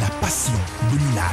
la passion de l'image.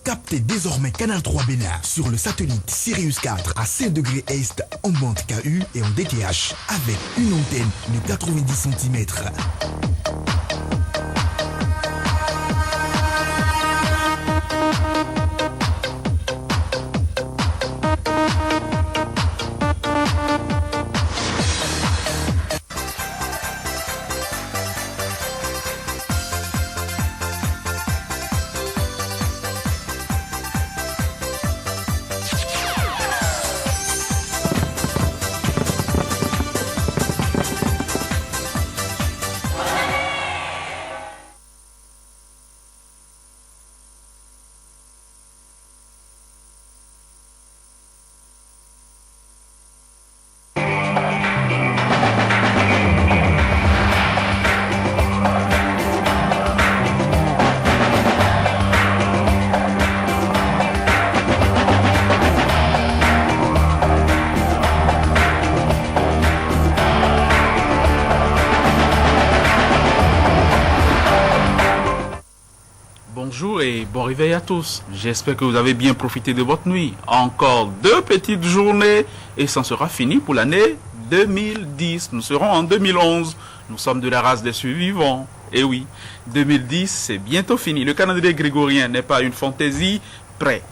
Captez désormais Canal 3 Bénin sur le satellite Sirius 4 à 7 degrés Est en bande KU et en DTH avec une antenne de 90 cm. Bonjour et bon réveil à tous. J'espère que vous avez bien profité de votre nuit. Encore 2 petites journées et ça sera fini pour l'année 2010. Nous serons en 2011. Nous sommes de la race des survivants. Et oui, 2010, c'est bientôt fini. Le calendrier grégorien n'est pas une fantaisie près.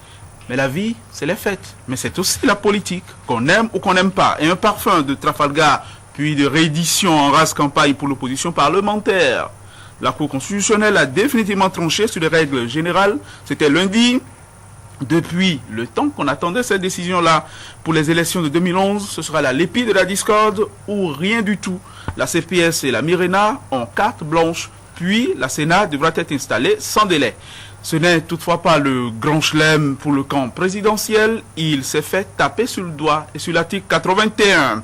Mais la vie, c'est les fêtes. Mais c'est aussi la politique, qu'on aime ou qu'on n'aime pas. Et un parfum de Trafalgar, puis de réédition en race campagne pour l'opposition parlementaire. La Cour constitutionnelle a définitivement tranché sur les règles générales. C'était lundi. Depuis le temps qu'on attendait cette décision-là pour les élections de 2011, ce sera la lépine de la discorde ou rien du tout. La CPS et la Mirena ont carte blanche, puis la Sénat devra être installée sans délai. Ce n'est toutefois pas le grand chelem pour le camp présidentiel. Il s'est fait taper sur le doigt et sur l'article 81.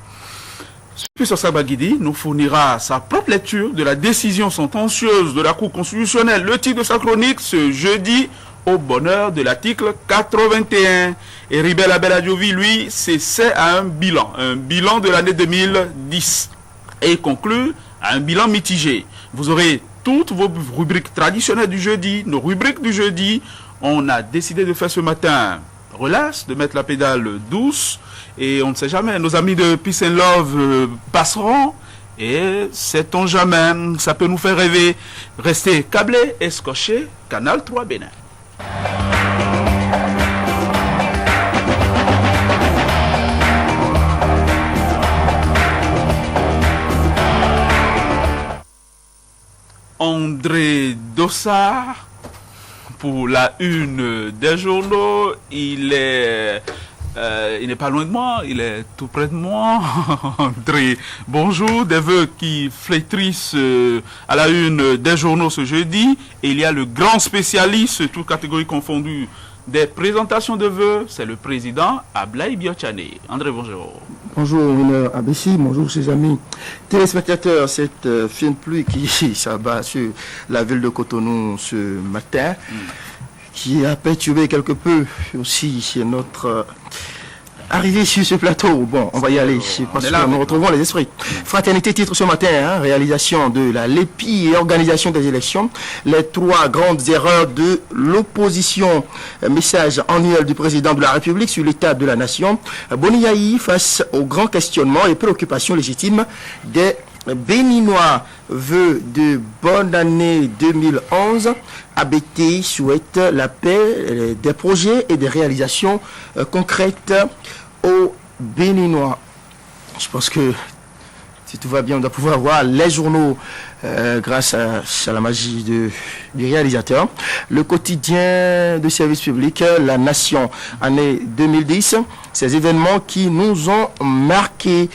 Puis Sabagidi nous fournira sa propre lecture de la décision sentencieuse de la Cour constitutionnelle. Le titre de sa chronique ce jeudi au bonheur de l'article 81. Et Ribel Abeladjovi, lui, s'essaie à un bilan de l'année 2010 et conclut à un bilan mitigé. Vous aurez toutes vos rubriques traditionnelles du jeudi, nos rubriques du jeudi. On a décidé de faire ce matin relax, de mettre la pédale douce. Et on ne sait jamais, nos amis de Peace and Love passeront. Et sait-on jamais, ça peut nous faire rêver. Restez câblés et scotchés, Canal 3 Bénin. André Dossard, pour la une des journaux, il n'est pas loin de moi, il est tout près de moi. André, bonjour, des vœux qui flétrissent à la une des journaux ce jeudi. Et il y a le grand spécialiste, toutes catégories confondues, des présentations de vœux, c'est le président Ablaye Biochane. André, bonjour. Bonjour, Mineur Abessi, bonjour ses amis téléspectateurs. Cette fine pluie qui s'abat sur la ville de Cotonou ce matin, qui a perturbé quelque peu aussi notre arrivée sur ce plateau. Bon, on va y aller, parce que nous retrouvons les esprits. Fraternité titre ce matin, réalisation de la LEPI et organisation des élections, les 3 grandes erreurs de l'opposition. Message annuel du président de la République sur l'état de la nation. Boniaï face aux grands questionnements et préoccupations légitimes des Béninois. Vœux de bonne année 2011. ABT souhaite la paix, des projets et des réalisations concrètes aux Béninois. Je pense que si tout va bien, on doit pouvoir voir les journaux grâce à la magie du réalisateur. Le quotidien de service public, La Nation, année 2010. Ces événements qui nous ont marqué.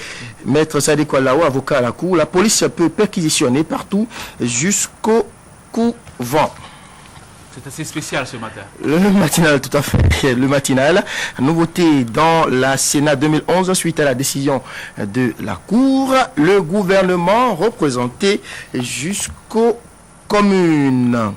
Maître Sadi Kwalao, avocat à la Cour. La police peut perquisitionner partout jusqu'au couvent. C'est assez spécial ce matin. Le matinal, tout à fait. Le matinal. Nouveauté dans la Sénat 2011 suite à la décision de la Cour. Le gouvernement représenté jusqu'aux communes.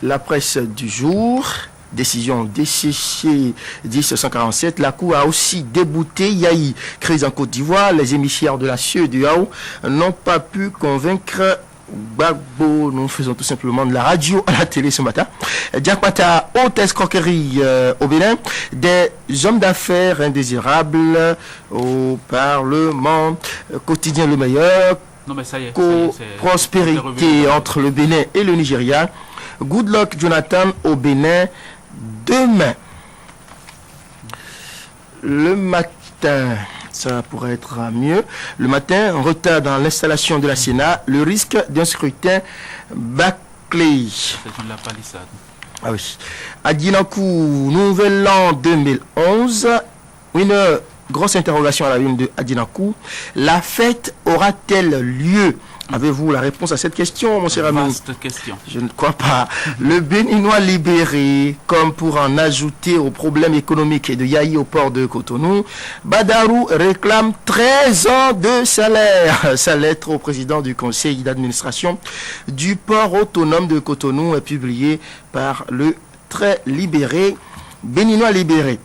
La presse du jour. décision DCC 10-147, la Cour a aussi débouté Yahi. Crise en Côte d'Ivoire, les émissaires de la CEDEAO n'ont pas pu convaincre Gbagbo. Nous faisons tout simplement de la radio à la télé ce matin. Diakpata, haute escroquerie au Bénin, des hommes d'affaires indésirables au Parlement, quotidien le meilleur, Non, mais ça y est, prospérité entre le Bénin et le Nigeria. Good luck Jonathan au Bénin demain. Le matin, ça pourrait être mieux. Le matin, retard dans l'installation de la Sénat, le risque d'un scrutin bâclé. C'est de la palissade. Ah oui. À Dinakou, nouvel an 2011. Une grosse interrogation à la une de Adinakou. La fête aura-t-elle lieu? Avez-vous la réponse à cette question, mon cher ami? Vaste question. Je ne crois pas. Le Béninois libéré, comme pour en ajouter aux problèmes économiques de Yahi au port de Cotonou, Badarou réclame 13 ans de salaire. Sa lettre au président du conseil d'administration du port autonome de Cotonou est publiée par le très libéré Béninois libéré.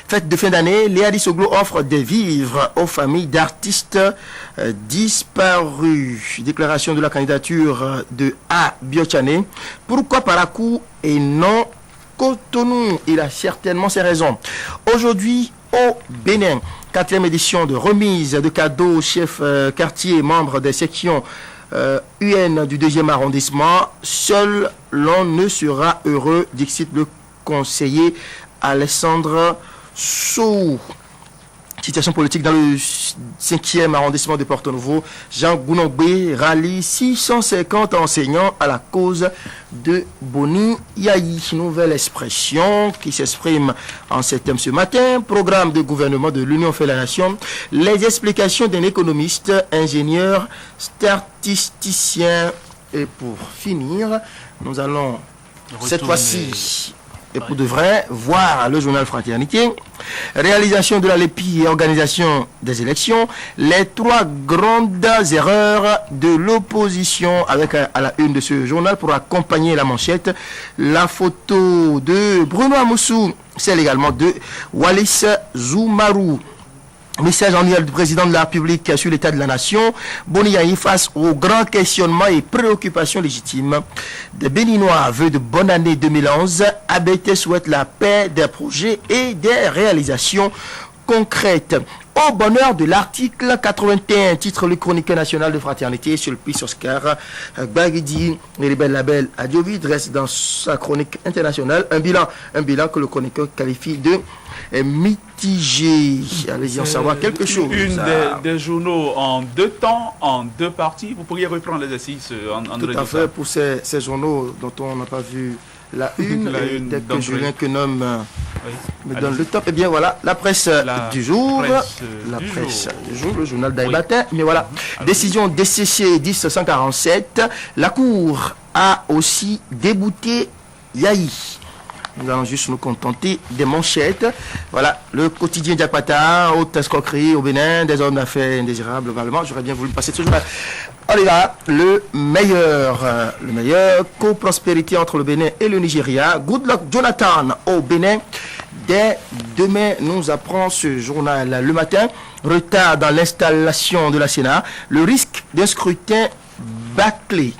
Fête de fin d'année, Léa Dissoglo offre des vivres aux familles d'artistes disparus. Déclaration de la candidature de A. Biochane. Pourquoi Parakou et non Cotonou? Il a certainement ses raisons. Aujourd'hui, au Bénin, 4e édition de remise de cadeaux aux chefs quartiers, membres des sections UN du 2e arrondissement. Seul l'on ne sera heureux, dixit le conseiller Alessandre Sou. Situation politique dans le 5e arrondissement de Porto Novo. Jean Gounogbe rallie 650 enseignants à la cause de Boni Yahi. Nouvelle expression qui s'exprime en ces thèmes ce matin. Programme de gouvernement de l'Union fait la nation. Les explications d'un économiste, ingénieur, statisticien. Et pour finir, nous allons cette fois-ci, et pour de vrai, voir le journal Fraternité. Réalisation de la LEPI et organisation des élections. Les 3 grandes erreurs de l'opposition, avec à la une de ce journal pour accompagner la manchette. La photo de Bruno Amoussou, celle également de Wallis Zoumarou. Message annuel du président de la République sur l'état de la nation. Boni Yahi face aux grands questionnements et préoccupations légitimes des Béninois. Vœux de bonne année 2011. ABT souhaite la paix, des projets et des réalisations concrètes. Au bonheur de l'article 81, titre le chroniqueur national de fraternité sur le puits Oscar Bagidi et les belles labels Adiobi dresse dans sa chronique internationale un bilan que le chroniqueur qualifie de mitigé. Allez-y en savoir quelque chose. Une des journaux en 2 temps, en 2 parties. Vous pourriez reprendre l'exercice en tout à fait pour ces journaux dont on n'a pas vu la une, dès que Julien Quenom me donne le top. Et bien voilà, la presse du jour, le journal d'Aïbatin. Mais voilà, décision DCC 10-147, la Cour a aussi débouté Yahi. Nous allons juste nous contenter des manchettes. Voilà, le quotidien Diakpata, haute escroquerie au Bénin, des hommes d'affaires indésirables globalement. J'aurais bien voulu passer ce jour-là. On y va, le meilleur, co-prospérité entre le Bénin et le Nigeria. Good luck Jonathan au Bénin. Dès demain, nous apprend ce journal. Le matin, retard dans l'installation de la Sénat. Le risque d'un scrutin bâclé.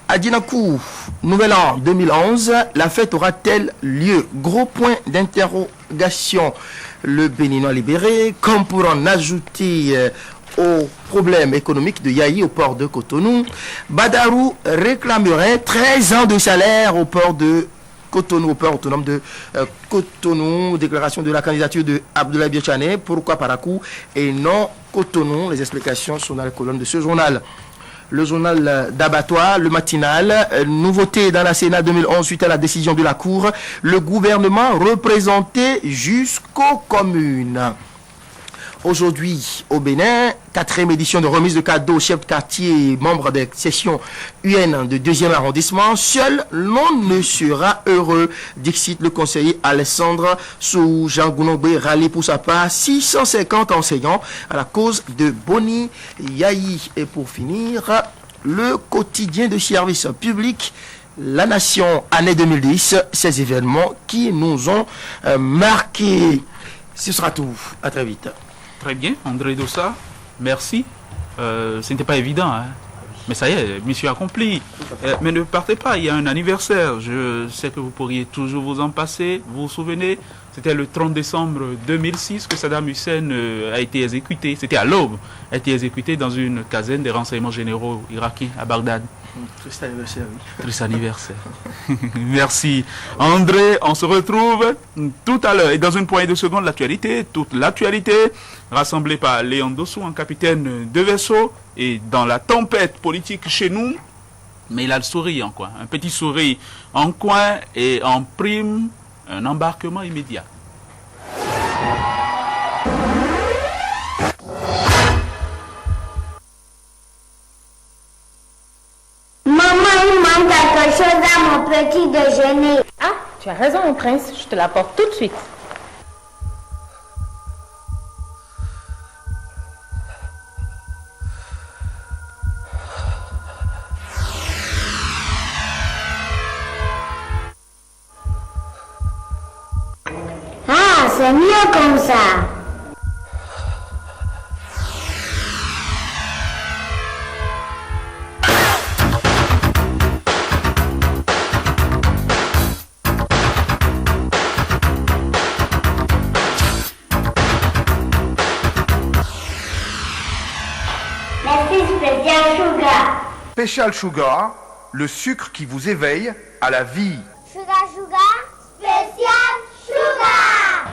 À Dinakou, nouvel an 2011, la fête aura-t-elle lieu? Gros point d'interrogation. Le Béninois libéré, comme pour en ajouter aux problèmes économiques de Yahi au port de Cotonou, Badarou réclamerait 13 ans de salaire au port de Cotonou, au port autonome de Cotonou. Déclaration de la candidature de Abdoulaye Biochane. Pourquoi Parakou et non Cotonou? Les explications sont dans les colonnes de ce journal. Le journal d'Abattoir, le matinal, nouveauté dans la Sénat 2011 suite à la décision de la Cour, le gouvernement représenté jusqu'aux communes. Aujourd'hui, au Bénin, 4e édition de remise de cadeaux aux chefs de quartier, membres des sessions UN de 2e arrondissement. Seul l'on ne sera heureux, dixit le conseiller Alessandre Sou. Jean Gounogbe rallie pour sa part 650 enseignants à la cause de Boni Yahi. Et pour finir, le quotidien de service public la nation année 2010, ces événements qui nous ont marqués. Ce sera tout. À très vite. Très bien, André Dossa, merci. Ce n'était pas évident, hein. Mais ça y est, mission accomplie. Mais ne partez pas, il y a un anniversaire. Je sais que vous pourriez toujours vous en passer. Vous vous souvenez, c'était le 30 décembre 2006 que Saddam Hussein a été exécuté. C'était à l'aube. A été exécuté dans une caserne des renseignements généraux irakiens à Bagdad. Triste anniversaire, oui. Triste anniversaire. Merci. André, on se retrouve tout à l'heure. Et dans une poignée de secondes, l'actualité, toute l'actualité, rassemblée par Léon Dossou, un capitaine de vaisseau, et dans la tempête politique chez nous, mais il a le sourire en coin, un petit sourire en coin et en prime, un embarquement immédiat. Quelque chose à mon petit déjeuner. Ah, tu as raison, mon prince. Je te l'apporte tout de suite. Ah, c'est mieux comme ça. Special Sugar, le sucre qui vous éveille à la vie. Sugar, Special Sugar.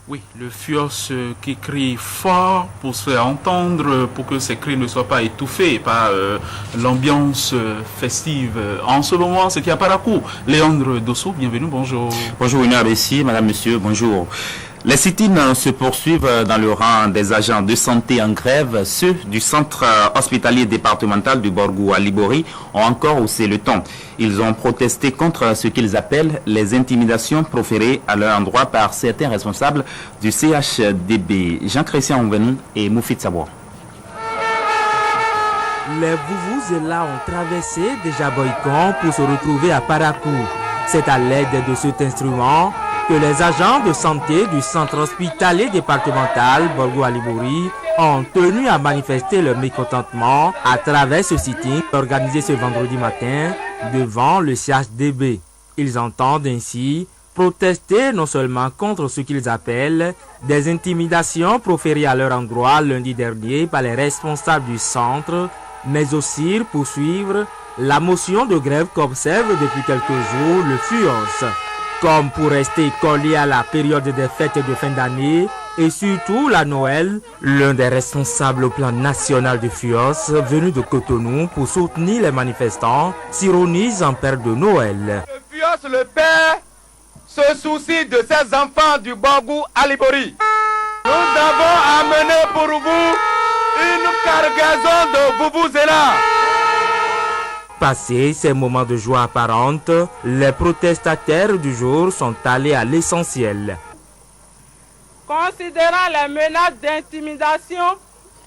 Oui, le FUOS qui crie fort pour se faire entendre, pour que ces cris ne soient pas étouffés par l'ambiance festive. En ce moment, c'était à Parakou. Léandre Dossou, bienvenue, bonjour. Bonjour, Une ABC, madame, monsieur, bonjour. Les sit-ins se poursuivent dans le rang des agents de santé en grève. Ceux du centre hospitalier départemental du Borgou à Libori ont encore haussé le ton. Ils ont protesté contre ce qu'ils appellent les intimidations proférées à leur endroit par certains responsables du CHDB. Jean-Christian Onvenou et Moufid Saboua. Les Vuvuzela ont traversé déjà Boycon pour se retrouver à Parakou. C'est à l'aide de cet instrument que les agents de santé du centre hospitalier départemental Borgou à Libori ont tenu à manifester leur mécontentement à travers ce sitting organisé ce vendredi matin devant le CHDB. Ils entendent ainsi protester non seulement contre ce qu'ils appellent des intimidations proférées à leur endroit lundi dernier par les responsables du centre, mais aussi poursuivre la motion de grève qu'observe depuis quelques jours le FUOS. Comme pour rester collé à la période des fêtes de fin d'année et surtout la Noël, l'un des responsables au plan national du FUOS, venu de Cotonou pour soutenir les manifestants, s'ironise en père de Noël. Le FUOS, le père, se soucie de ses enfants du Borgou à Libori. Nous avons amené pour vous une cargaison de Vuvuzela. Passé ces moments de joie apparente, les protestataires du jour sont allés à l'essentiel. Considérant les menaces d'intimidation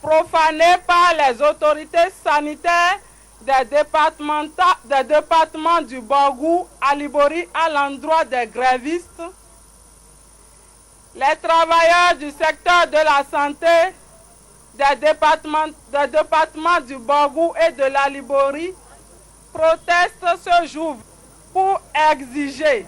profanées par les autorités sanitaires des départements du Borgou à Libori à l'endroit des grévistes, les travailleurs du secteur de la santé des départements du Borgou et de la Libori protestent ce jour pour exiger